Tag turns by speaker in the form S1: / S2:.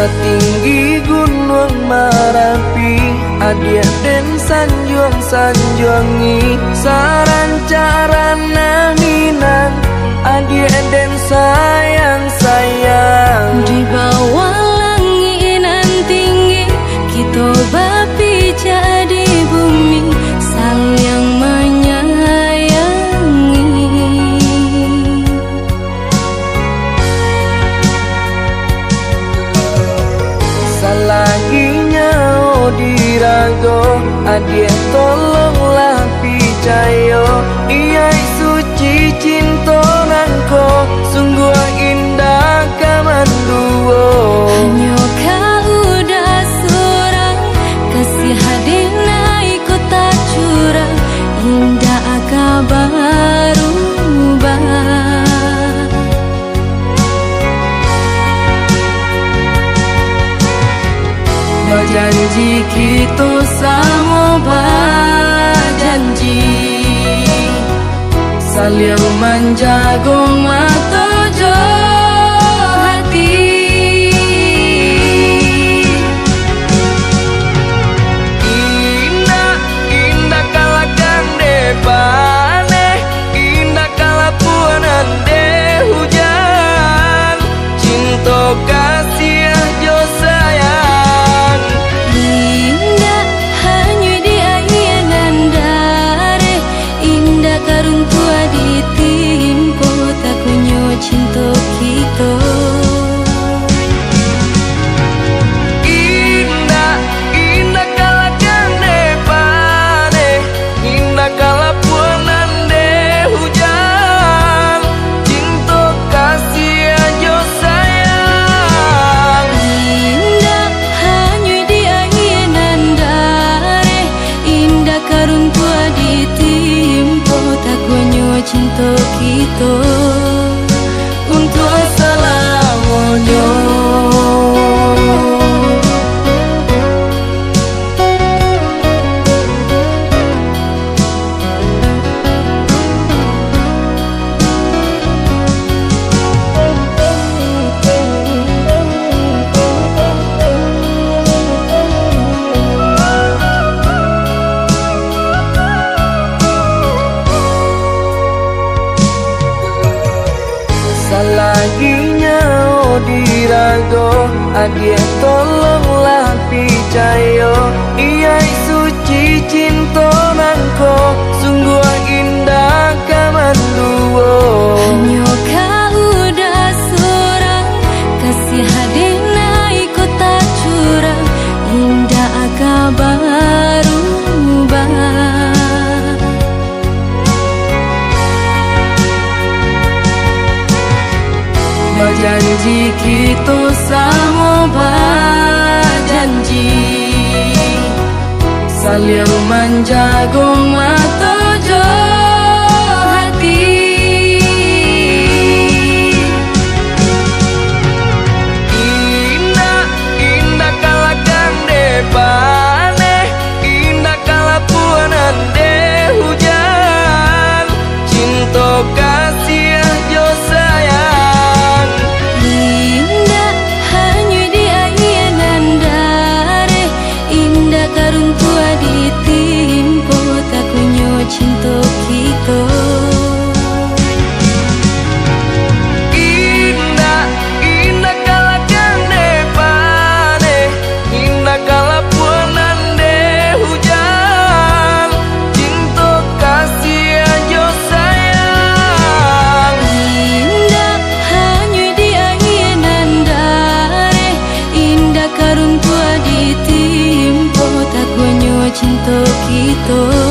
S1: Satinggi gunung Marapi, adia den sanjuang-sanjuangi, sarancarana minang, adia den sayang-sayang.
S2: Di bawah langinan tinggi, kita berpijak di bumi, saling menyayangi.
S1: Salaginya dirago, adia tolonglah picayo, iya suci cinta nangko, sungguh indah kamanduo.
S2: Hanya kau udah surang, kasih hadina ikut tak curang, indah kabar ubah. Berjanji kita sama berjanji, saling menjaga mata jo hati.
S1: Indah, indah kalakan depane, indah kalapuanan de hujan, cinta kasih jo sayang.
S2: Indah hanya di ayanan dare, indah karung tua ditimpo, tak kunyo cinta kita.
S1: Indah, indah kalakan depane, indah kalapuanan de hujan, cinta kasih jo sayang.
S2: Indah hanya di ayanan dare, indah karung tua ditimpo, tak kunyo cinta kita.
S1: Untuk selamanya. Salaginya dirago, adia tolonglah picayo, iya suci cinta nangko, sungguh indah kamanduo.
S2: Hanya kau udah surang, kasih hadina ikut tak curang, indah kabar ubah. Berjanji kita sama berjanji, saling menjaga mata jo hati.
S1: Indah, indah kalakan depane, indah kalapuanan de hujan, cinta kasih jo sayang.
S2: Indah hanya di ayanan dare, indah karung tua ditimpo, tak kunyo cinta kita.
S1: Indah, indah kalakan depane, indah kalapuanan de hujan, cinta kasih jo sayang.
S2: Indah hanya di ayanan dare, indah karung tua ditimpo, tak kunyo cinta kita.